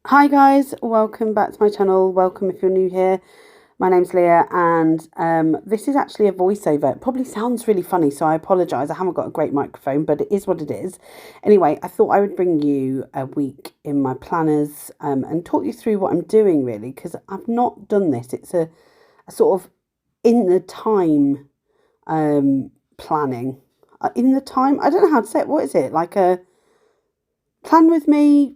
Hi guys, welcome back to my channel. Welcome if you're new here. My name's Leah and this is actually a voiceover. It probably sounds really funny, so I apologise. I haven't got a great microphone, but it is what it is. Anyway, I thought I would bring you a week in my planners and talk you through what I'm doing really, because I've not done this. It's a sort of in the time planning. In the time, I don't know how to say it. What is it? Like a plan with me,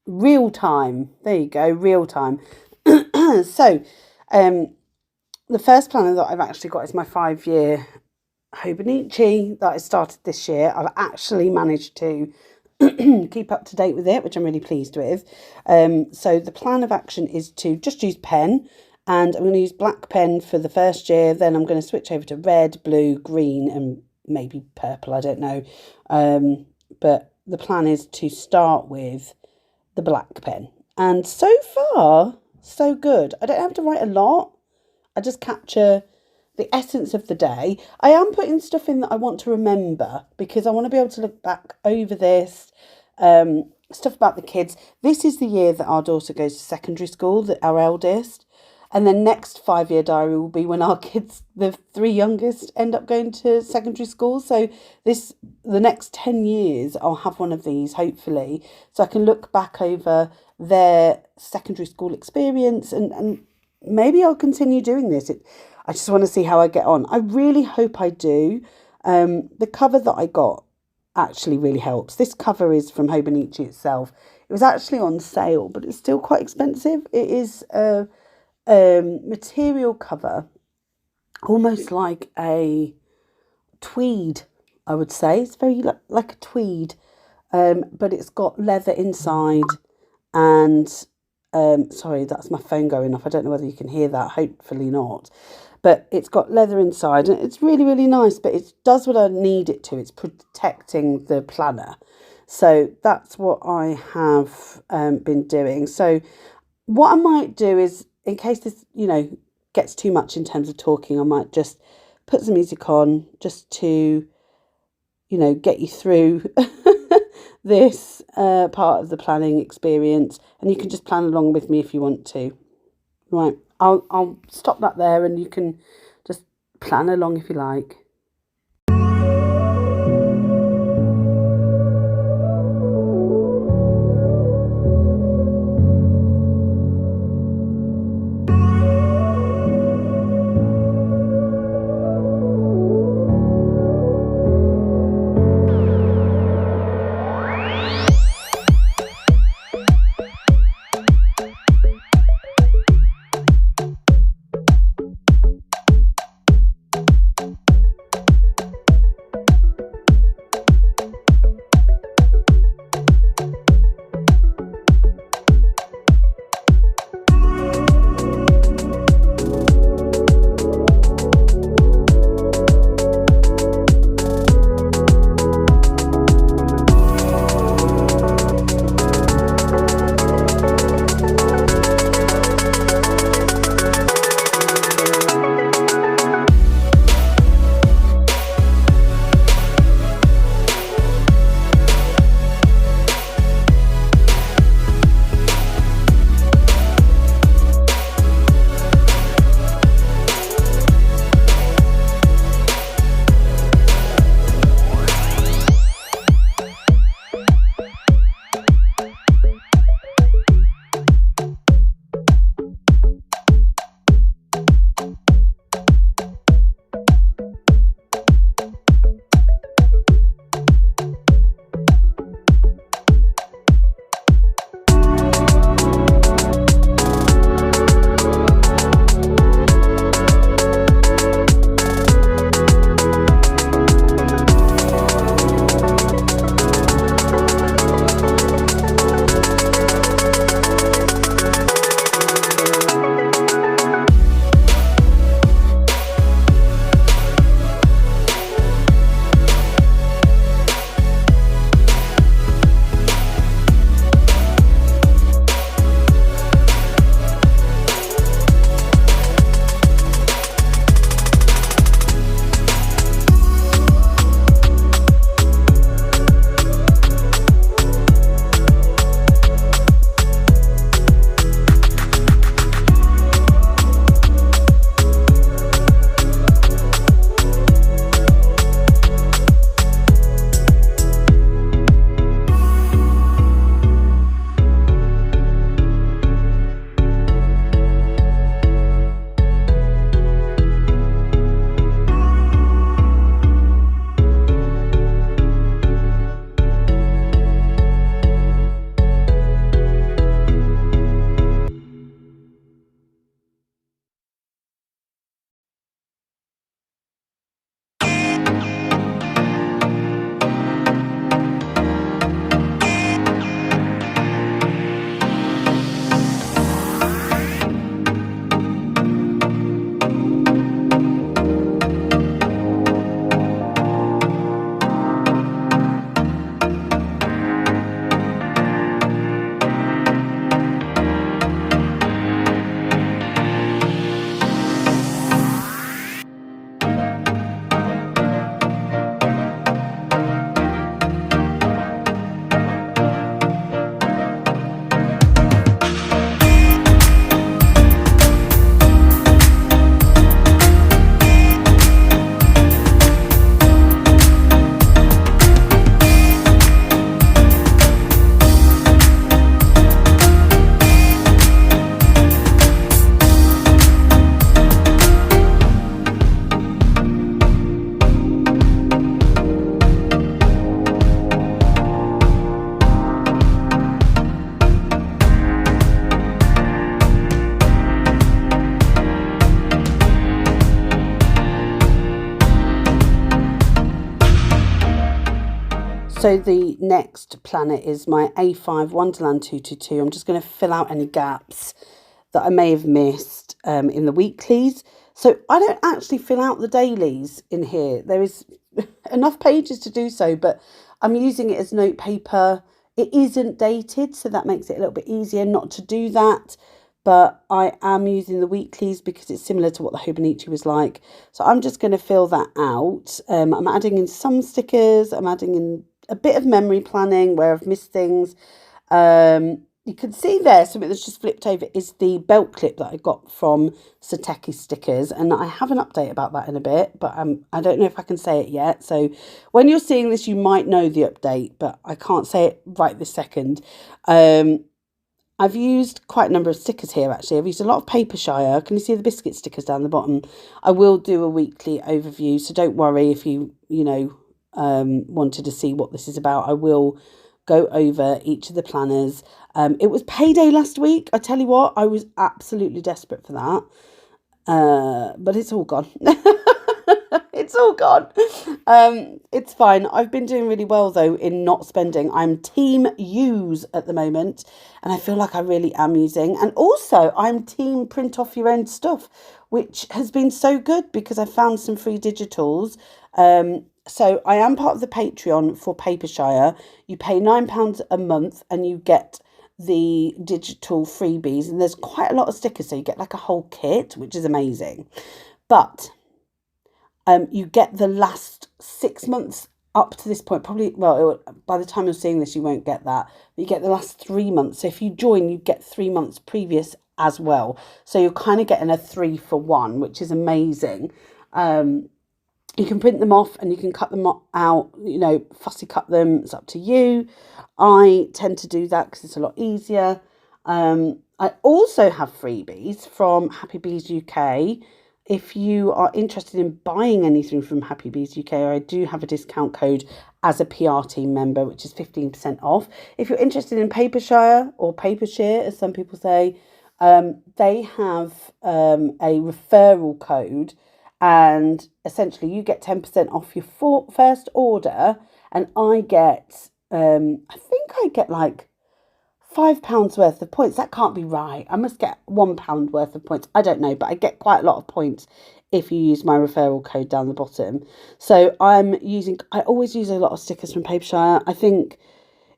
real time. There you go, real time. So, the first planner that I've actually got is my 5-year Hobonichi that I started this year. I've actually managed to keep up to date with it, which I'm really pleased with. So the plan of action is to just use pen, and I'm going to use black pen for the first year. Then I'm going to switch over to red, blue, green, and maybe purple. I don't know. But the plan is to start with the black pen. And so far, so good. I don't have to write a lot. I just capture the essence of the day. I am putting stuff in that I want to remember because I want to be able to look back over this, stuff about the kids. This is the year that our daughter goes to secondary school, our eldest. And then next 5-year diary will be when our kids, the 3 youngest, end up going to secondary school. So the next 10 years, I'll have one of these, hopefully. So I can look back over their secondary school experience and maybe I'll continue doing this. I just want to see how I get on. I really hope I do. The cover that I got actually really helps. This cover is from Hobonichi itself. It was actually on sale, but it's still quite expensive. It is a material cover, almost like a tweed, I would say. It's very like a tweed, but it's got leather inside. And sorry, that's my phone going off. I don't know whether you can hear that. Hopefully not. But it's got leather inside and it's really, really nice. But it does what I need it to. It's protecting the planner. So that's what I have been doing. So what I might do is, in case this, gets too much in terms of talking, I might just put some music on just to, get you through this part of the planning experience, and you can just plan along with me if you want to. Right, I'll stop that there and you can just plan along if you like. So the next planner is my A5 Wonderland 222. I'm just going to fill out any gaps that I may have missed in the weeklies. So I don't actually fill out the dailies in here. There is enough pages to do so, but I'm using it as note paper. It isn't dated, so that makes it a little bit easier not to do that. But I am using the weeklies because it's similar to what the Hobonichi was like. So I'm just going to fill that out. I'm adding in some stickers. I'm adding in a bit of memory planning where I've missed things. You can see there, something that's just flipped over is the belt clip that I got from Techo Stickers. And I have an update about that in a bit, but I don't know if I can say it yet. So when you're seeing this, you might know the update, but I can't say it right this second. I've used quite a number of stickers here, actually. I've used a lot of Papershire. Can you see the biscuit stickers down the bottom? I will do a weekly overview, so don't worry if you wanted to see what this is about. I will go over each of the planners. It was payday last week. I tell you what, I was absolutely desperate for that. But it's all gone. It's all gone. It's fine. I've been doing really well, though, in not spending. I'm team use at the moment, and I feel like I really am using. And also, I'm team print off your own stuff, which has been so good because I found some free digitals. So I am part of the Patreon for Papershire. You pay £9 a month and you get the digital freebies. And there's quite a lot of stickers, so you get like a whole kit, which is amazing. But you get the last 6 months up to this point. Probably, well, by the time you're seeing this, you won't get that. But you get the last 3 months. So if you join, you get 3 months previous as well. So you're kind of getting a 3 for 1, which is amazing. You can print them off and you can cut them out, fussy cut them. It's up to you. I tend to do that because it's a lot easier. I also have freebies from Happy Bees UK. If you are interested in buying anything from Happy Bees UK, I do have a discount code as a PR team member, which is 15% off. If you're interested in Papershire or Papershare, as some people say, they have a referral code. And essentially you get 10% off your first order, and I get, I think I get like £5 worth of points. That can't be right. I must get £1 worth of points. I don't know, but I get quite a lot of points if you use my referral code down the bottom. So I always use a lot of stickers from Papershire. I think,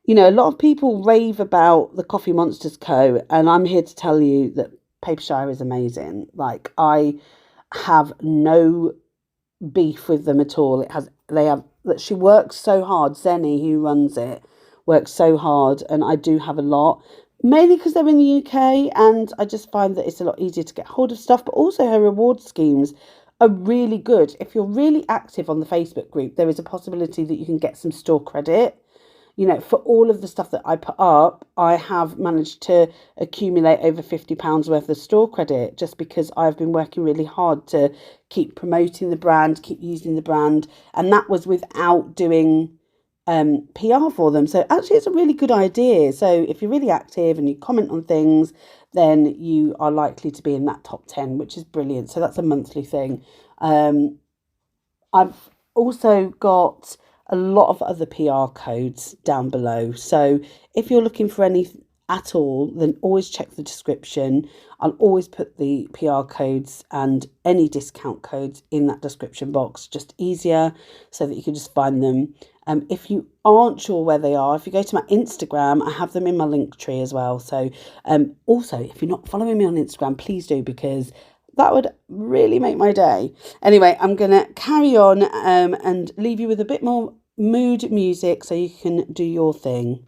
a lot of people rave about the Coffee Monsters Co. And I'm here to tell you that Papershire is amazing. Like, I have no beef with them at all. She works so hard. Zenny, who runs it, works so hard, and I do have a lot, mainly because they're in the UK, and I just find that it's a lot easier to get hold of stuff. But also her reward schemes are really good. If you're really active on the Facebook group, there is a possibility that you can get some store credit. For all of the stuff that I put up, I have managed to accumulate over £50 worth of store credit just because I've been working really hard to keep promoting the brand, keep using the brand. And that was without doing PR for them. So actually, it's a really good idea. So if you're really active and you comment on things, then you are likely to be in that top 10, which is brilliant. So that's a monthly thing. I've also got a lot of other PR codes down below. So if you're looking for any at all, then always check the description. I'll always put the PR codes and any discount codes in that description box, just easier so that you can just find them. If you aren't sure where they are, if you go to my Instagram, I have them in my link tree as well. So also, if you're not following me on Instagram, please do, because that would really make my day. Anyway, I'm going to carry on and leave you with a bit more mood music so you can do your thing.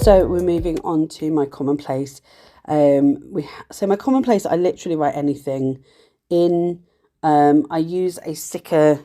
So we're moving on to my commonplace. So my commonplace, I literally write anything in. I use a sticker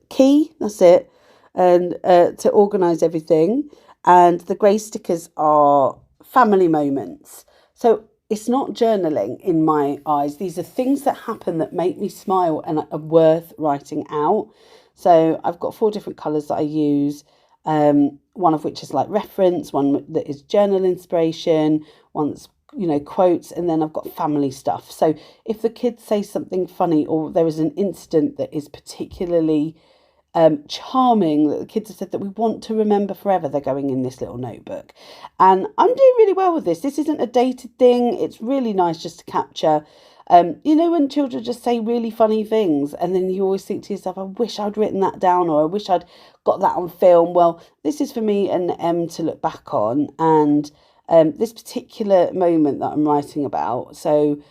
key, that's it, and to organise everything. And the grey stickers are family moments. So it's not journaling in my eyes. These are things that happen that make me smile and are worth writing out. So I've got 4 different colours that I use. One of which is like reference, one that is journal inspiration, one's quotes, and then I've got family stuff. So if the kids say something funny or there is an incident that is particularly charming that the kids have said that we want to remember forever, they're going in this little notebook. And I'm doing really well with this. This isn't a dated thing. It's really nice just to capture when children just say really funny things, and then you always think to yourself, I wish I'd written that down, or I wish I'd got that on film. Well, this is for me and Em to look back on, and this particular moment that I'm writing about. So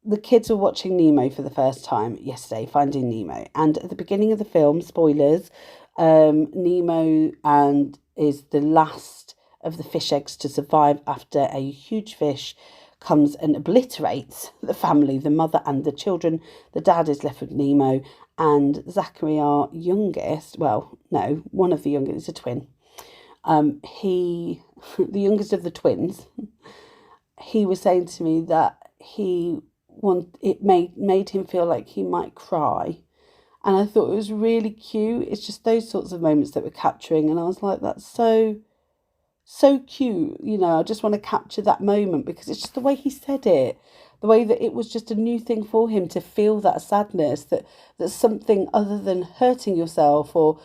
the kids were watching Nemo for the first time yesterday, Finding Nemo, and at the beginning of the film, spoilers, Nemo is the last of the fish eggs to survive after a huge fish comes and obliterates the family, the mother and the children. The dad is left with Nemo, and Zachary, our youngest, well, no, one of the youngest, is a twin. The youngest of the twins, he was saying to me that it made him feel like he might cry. And I thought it was really cute. It's just those sorts of moments that we're capturing. And I was like, that's so cute. I just want to capture that moment because it's just the way he said it, the way that it was just a new thing for him to feel that sadness, that something other than hurting yourself or,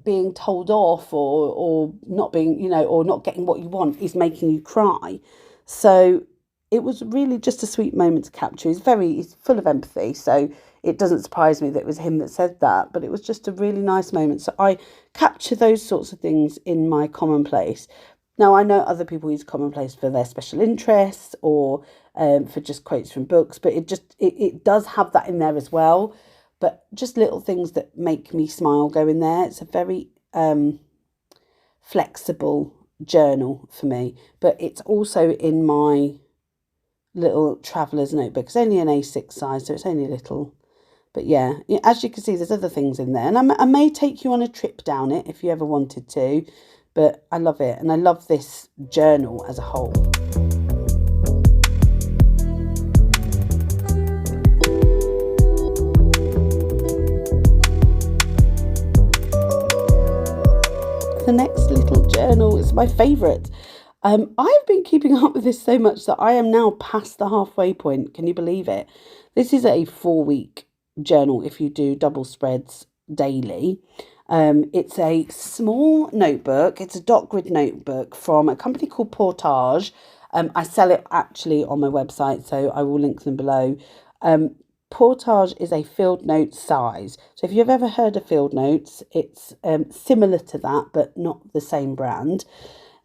being told off or not being, or not getting what you want is making you cry. So it was really just a sweet moment to capture. He's full of empathy. So it doesn't surprise me that it was him that said that, but it was just a really nice moment. So I capture those sorts of things in my commonplace. Now, I know other people use commonplace for their special interests or for just quotes from books, but it does have that in there as well. But just little things that make me smile go in there. It's a very flexible journal for me, but it's also in my little traveller's notebook. It's only an A6 size, so it's only little. But yeah, as you can see, there's other things in there. And I may take you on a trip down it if you ever wanted to. But I love it. And I love this journal as a whole. The next little journal is my favourite. I've been keeping up with this so much that I am now past the halfway point. Can you believe it? This is a 4-week journal if you do double spreads daily. It's a small notebook. It's a dot grid notebook from a company called Portage. I sell it actually on my website, so I will link them below. Portage is a field note size. So if you've ever heard of field notes, it's similar to that, but not the same brand.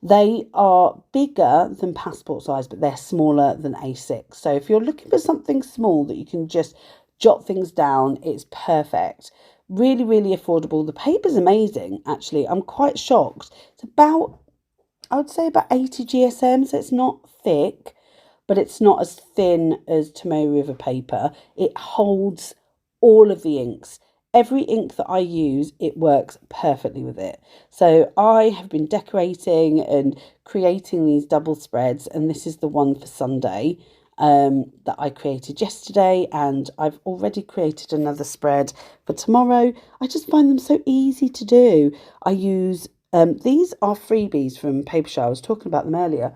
They are bigger than passport size, but they're smaller than A6. So if you're looking for something small that you can just jot things down, it's perfect. Really, really affordable. The paper's amazing, actually. I'm quite shocked. It's about, I would say about 80 GSM, so it's not thick, but it's not as thin as Tomoe River paper. It holds all of the inks. Every ink that I use, it works perfectly with it. So I have been decorating and creating these double spreads, and this is the one for Sunday that I created yesterday, and I've already created another spread for tomorrow. I just find them so easy to do. I use, these are freebies from Paper Show. I was talking about them earlier.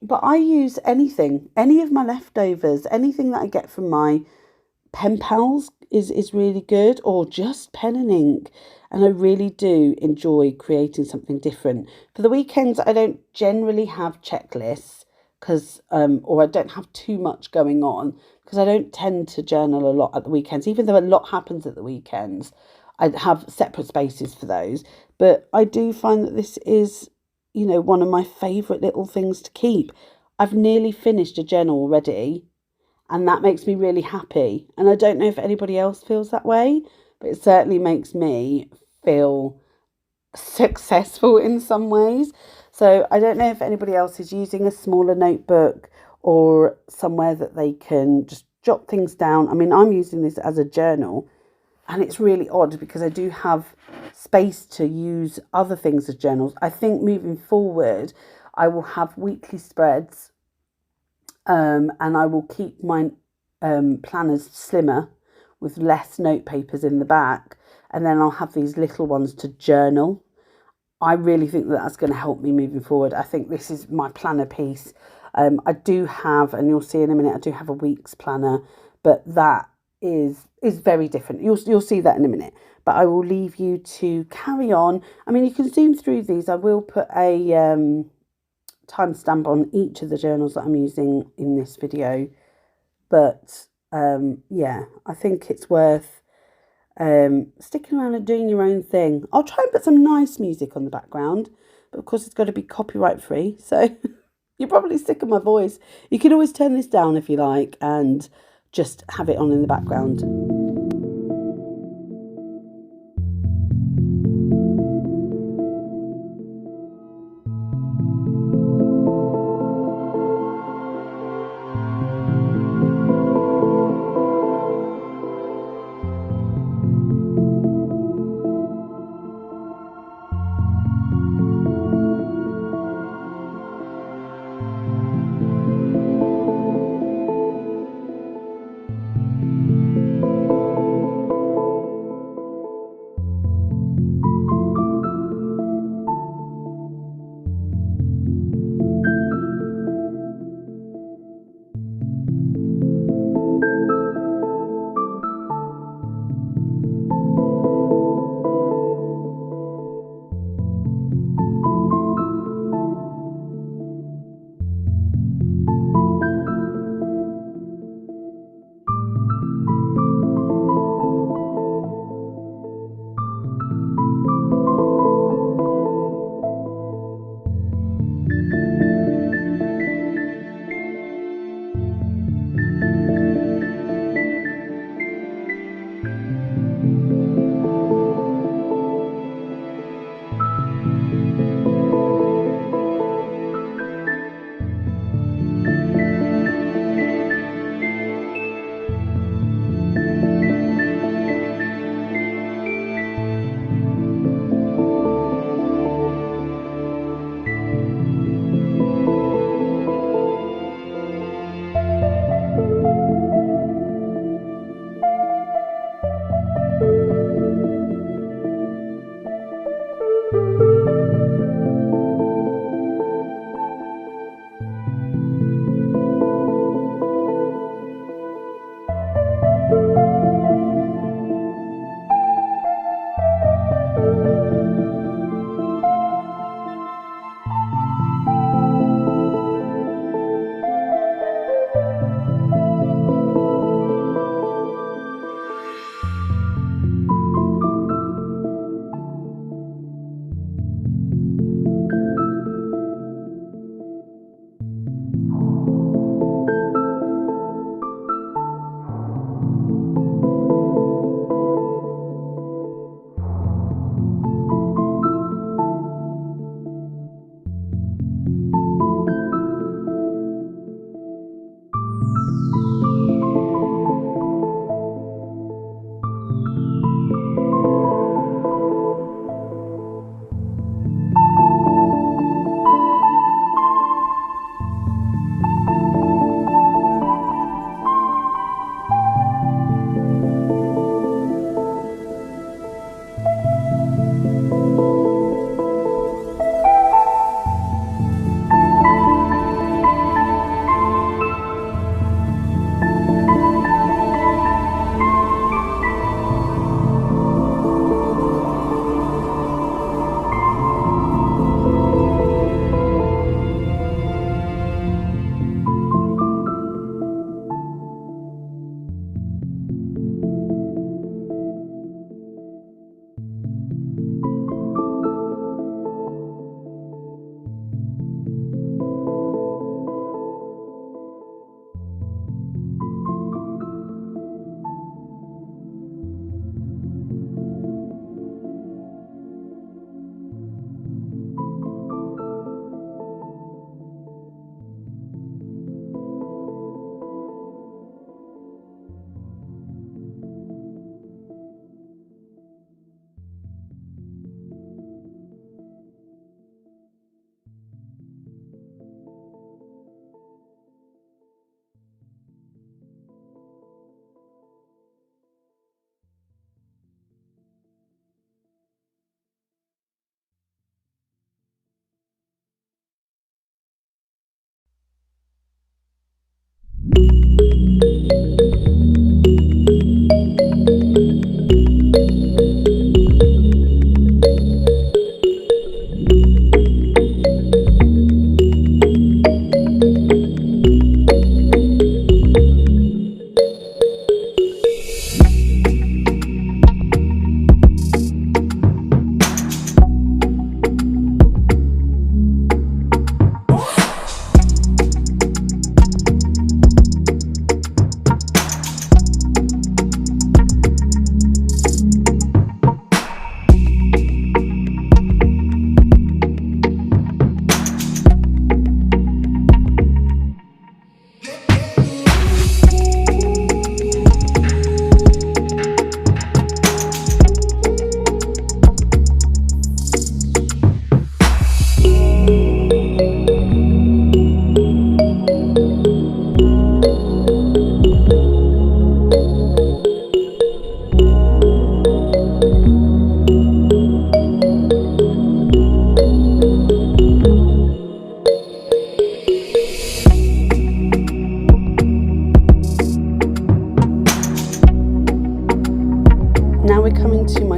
But I use anything, any of my leftovers, anything that I get from my pen pals is really good, or just pen and ink. And I really do enjoy creating something different. For the weekends, I don't generally have checklists because or I don't have too much going on because I don't tend to journal a lot at the weekends. Even though a lot happens at the weekends, I have separate spaces for those. But I do find that this is, one of my favourite little things to keep. I've nearly finished a journal already, and that makes me really happy. And I don't know if anybody else feels that way, but it certainly makes me feel successful in some ways. So I don't know if anybody else is using a smaller notebook or somewhere that they can just jot things down. I mean, I'm using this as a journal, and it's really odd because I do have space to use other things as journals. I think moving forward, I will have weekly spreads, and I will keep my planners slimmer with less note papers in the back, and then I'll have these little ones to journal. I really think that that's going to help me moving forward. I think this is my planner piece. I do have, and you'll see in a minute, I do have a week's planner, but that is very different. You'll see that in a minute. But I will leave you to carry on. I mean, you can zoom through these. I will put a timestamp on each of the journals that I'm using in this video. But yeah, I think it's worth sticking around and doing your own thing. I'll try and put some nice music on the background, but of course it's got to be copyright free, so you're probably sick of my voice. You can always turn this down if you like and just have it on in the background.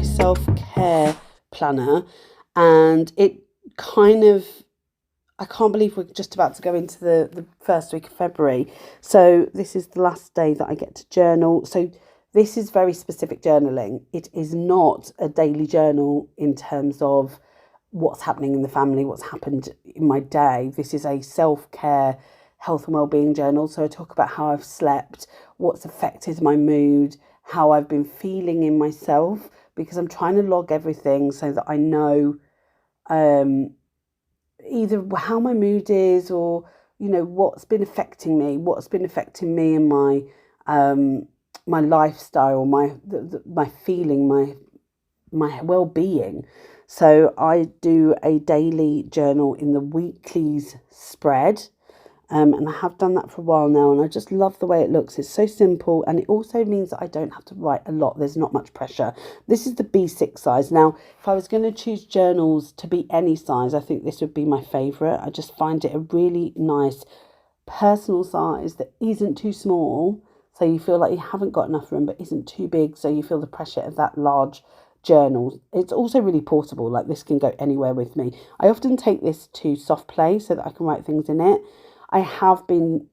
my self-care planner, and it kind of, I can't believe we're just about to go into the first week of February. So this is the last day that I get to journal. So this is very specific journaling. It is not a daily journal in terms of what's happening in the family, what's happened in my day. This is a self-care, health and well-being journal. So I talk about how I've slept, what's affected my mood, how I've been feeling in myself, because I'm trying to log everything so that I know either how my mood is, or what's been affecting me and my my lifestyle, my feeling, my well-being. So I do a daily journal in the weeklies spread, and I have done that for a while now, and I just love the way it looks. It's so simple, and it also means that I don't have to write a lot. There's not much pressure. This is the B6 size. Now, if I was going to choose journals to be any size, I think this would be my favourite. I just find it a really nice personal size that isn't too small, so you feel like you haven't got enough room, but isn't too big, so you feel the pressure of that large journal. It's also really portable, like this can go anywhere with me. I often take this to soft play so that I can write things in it. I have been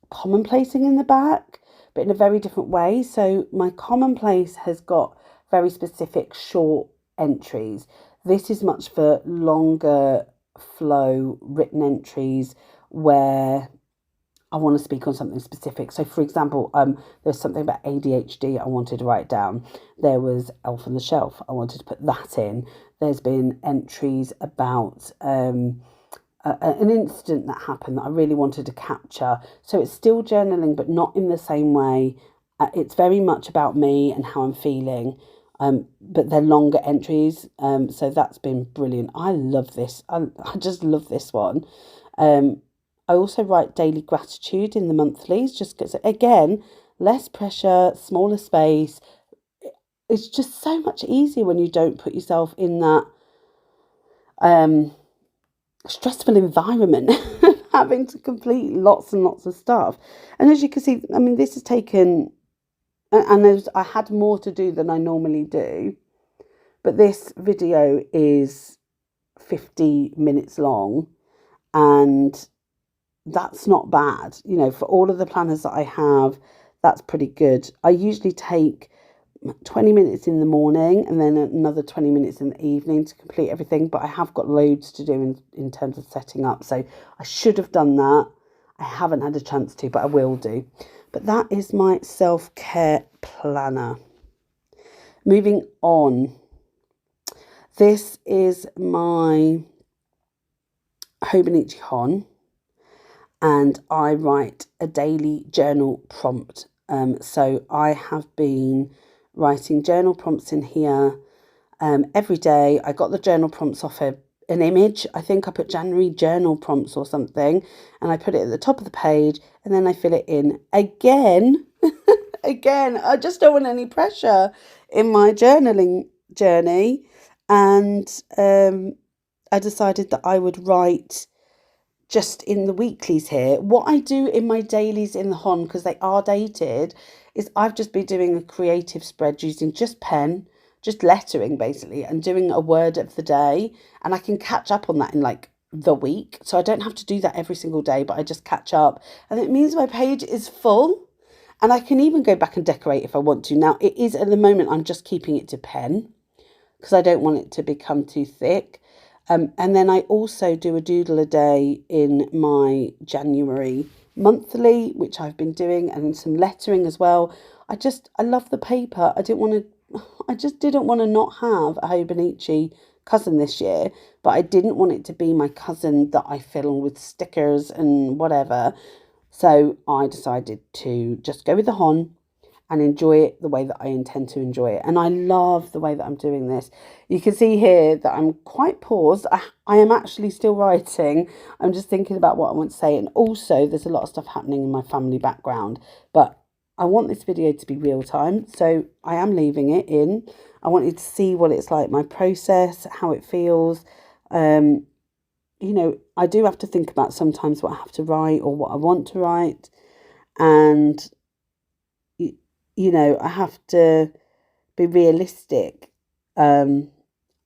commonplacing in the back, but in a very different way. So my commonplace has got very specific short entries. This is much for longer flow written entries where I want to speak on something specific. So for example, there's something about ADHD I wanted to write down. There was Elf on the Shelf. I wanted to put that in. There's been entries about an incident that happened that I really wanted to capture. So it's still journaling, but not in the same way. It's very much about me and how I'm feeling, but they're longer entries. So that's been brilliant. I love this. I just love this one. I also write daily gratitude in the monthlies, just because, again, less pressure, smaller space. It's just so much easier when you don't put yourself in that stressful environment, having to complete lots and lots of stuff. And as you can see, I mean, this has taken, and I had more to do than I normally do, but this video is 50 minutes long, and that's not bad. For all of the planners that I have, that's pretty good. I usually take 20 minutes in the morning and then another 20 minutes in the evening to complete everything, but I have got loads to do in terms of setting up, so I should have done that. I haven't had a chance to, but I will do. But that is my self-care planner. Moving on, this is my Hobonichi Hon, and I write a daily journal prompt. So I have been writing journal prompts in here every day. I got the journal prompts off an image. I think I put January journal prompts or something, and I put it at the top of the page, and then I fill it in again. Again, I just don't want any pressure in my journaling journey, and I decided that I would write just in the weeklies here. What I do in my dailies in the Hon, because they are dated, is I've just been doing a creative spread using just pen, just lettering basically, and doing a word of the day, and I can catch up on that in like the week. So I don't have to do that every single day, but I just catch up, and it means my page is full, and I can even go back and decorate if I want to. Now it is, at the moment, I'm just keeping it to pen because I don't want it to become too thick. And then I also do a doodle a day in my January monthly, which I've been doing, and some lettering as well. I love the paper. I just didn't want to not have a Hobonichi cousin this year, but I didn't want it to be my cousin that I fill with stickers and whatever. So I decided to just go with the Hon and enjoy it the way that I intend to enjoy it. And I love the way that I'm doing this. You can see here that I'm quite paused. I am actually still writing. I'm just thinking about what I want to say. And also there's a lot of stuff happening in my family background. But I want this video to be real time, so I am leaving it in. I want you to see what it's like, my process, how it feels. I do have to think about sometimes what I have to write or what I want to write. And I have to be realistic I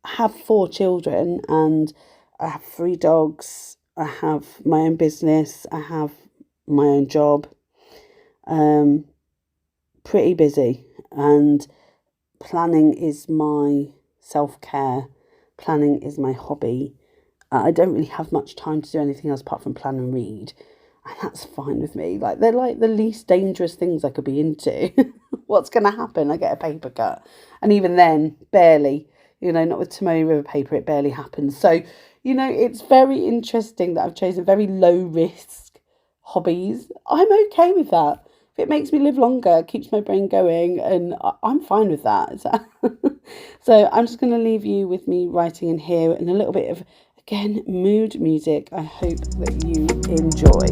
have 4 children and I have 3 dogs. I have my own business. I have my own job. Pretty busy, and planning is my self-care. Planning is my hobby. I don't really have much time to do anything else apart from plan and read, and that's fine with me. Like, they're like the least dangerous things I could be into. What's going to happen? I get a paper cut, and even then, barely. You know, not with Timoni River paper, it barely happens. So, you know, it's very interesting that I've chosen very low risk hobbies. I'm okay with that. If it makes me live longer, keeps my brain going, and I'm fine with that. So I'm just going to leave you with me writing in here and a little bit of, again, mood music. I hope that you enjoy.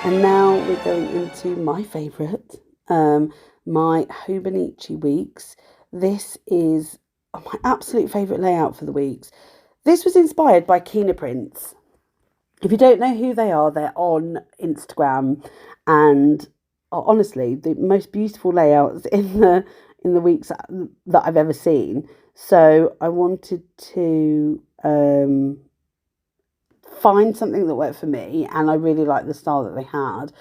And now we're going into my favourite, my Hobonichi weeks. This is my absolute favourite layout for the weeks. This was inspired by Kina Prints. If you don't know who they are, they're on Instagram, and honestly, the most beautiful layouts in the weeks that I've ever seen. So I wanted to find something that worked for me, and I really liked the style that they had,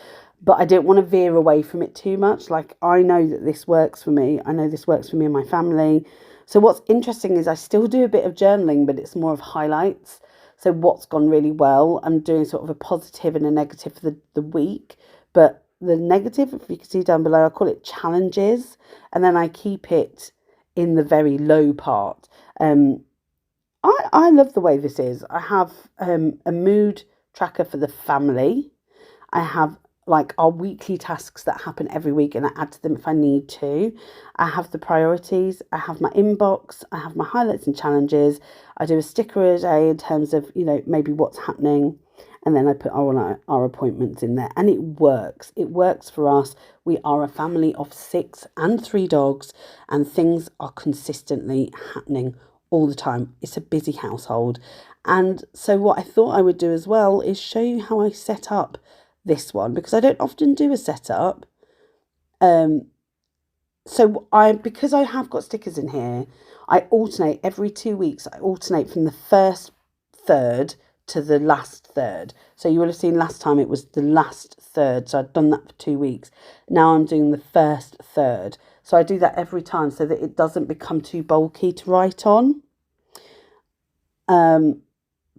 but I didn't want to veer away from it too much. Like, I know that this works for me. I know this works for me and my family. So what's interesting is I still do a bit of journaling, but it's more of highlights. So what's gone really well, I'm doing sort of a positive and a negative for the week. But the negative, if you can see down below, I call it challenges. And then I keep it in the very low part. I love the way this is. I have a mood tracker for the family. I have like our weekly tasks that happen every week, and I add to them if I need to. I have the priorities. I have my inbox. I have my highlights and challenges. I do a sticker a day in terms of, you know, maybe what's happening. And then I put our appointments in there. And it works. It works for us. We are a family of 6 and 3 dogs. And things are consistently happening all the time. It's a busy household. And so what I thought I would do as well is show you how I set up this one, because I don't often do a setup. Because I have got stickers in here, I alternate every 2 weeks. I alternate from the first third to the last third. So you will have seen last time it was the last third. So I'd done that for 2 weeks. Now I'm doing the first third. So I do that every time so that it doesn't become too bulky to write on.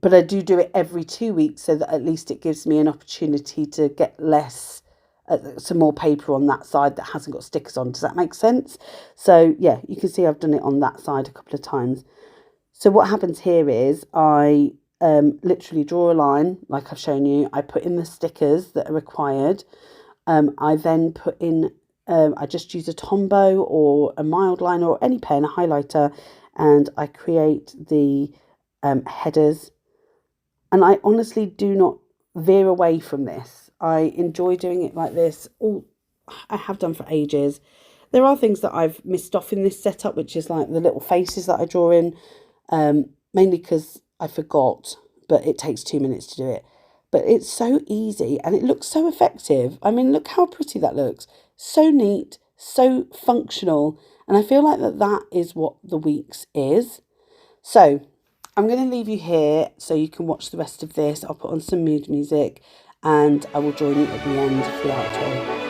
But I do it every 2 weeks so that at least it gives me an opportunity to get some more paper on that side that hasn't got stickers on. Does that make sense? So yeah, you can see I've done it on that side a couple of times. So what happens here is I literally draw a line like I've shown you. I put in the stickers that are required. I then put in, I just use a Tombow or a mild liner or any pen, a highlighter, and I create the headers. And I honestly do not veer away from this. I enjoy doing it like this. I have done for ages. There are things that I've missed off in this setup, which is like the little faces that I draw in, mainly because I forgot, but it takes 2 minutes to do it. But it's so easy and it looks so effective. I mean, look how pretty that looks. So neat, so functional. And I feel like that is what the weeks is. So I'm going to leave you here so you can watch the rest of this. I'll put on some mood music and I will join you at the end for the outro.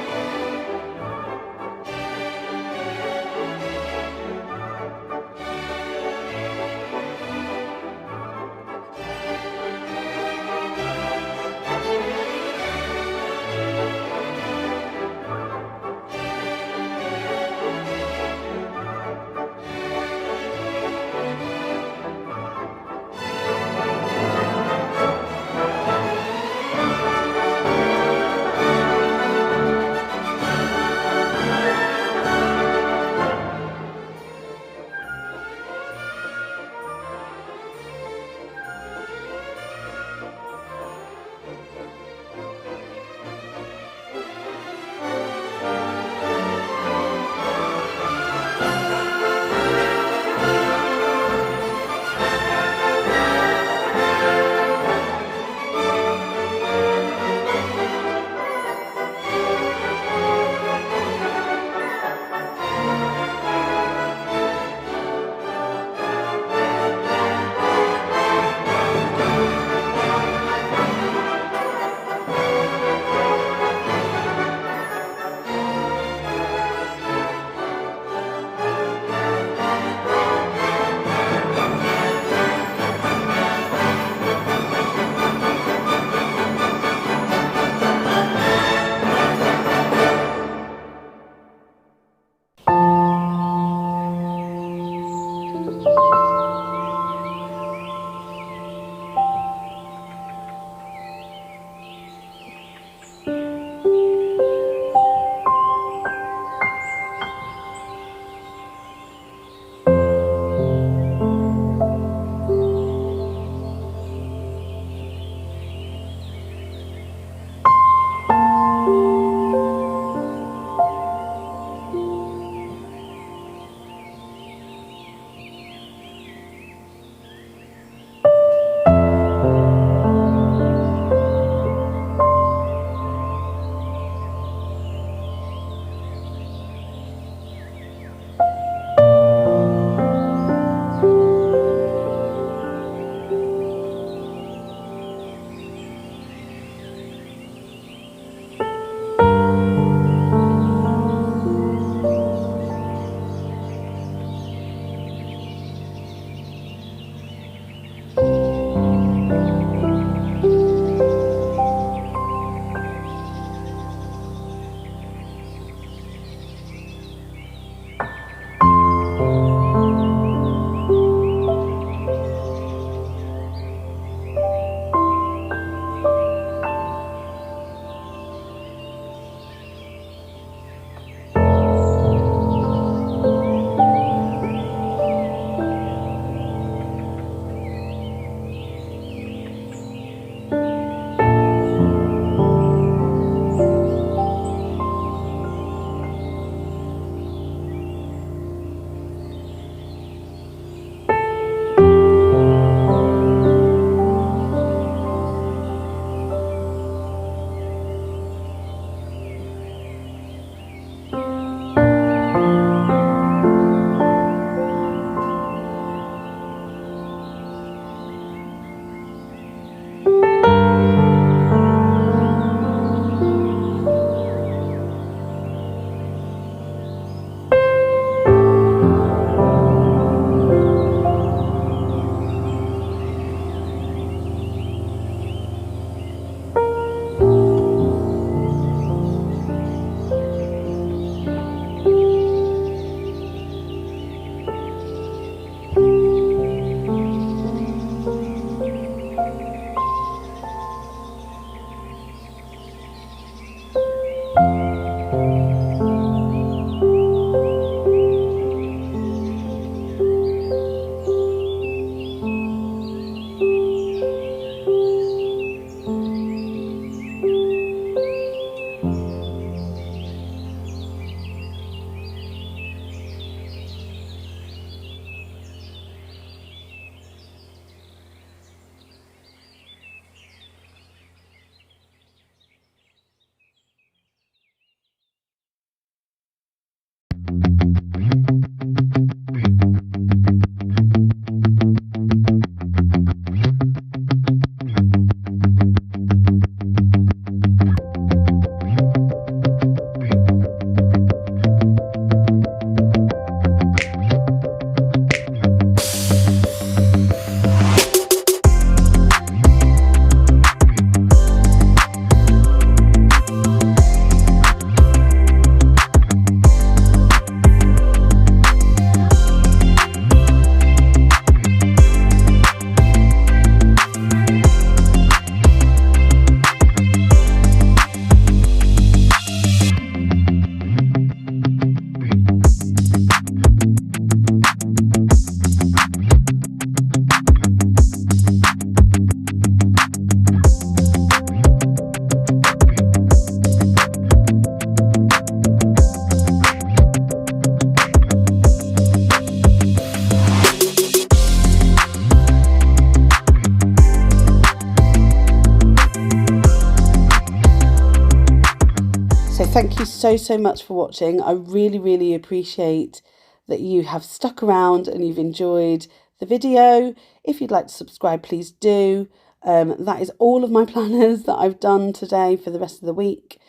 thank you so much for watching. I really appreciate that you have stuck around and you've enjoyed the video. If you'd like to subscribe, please do. That is all of my planners that I've done today for the rest of the week,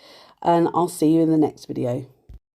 and I'll see you in the next video.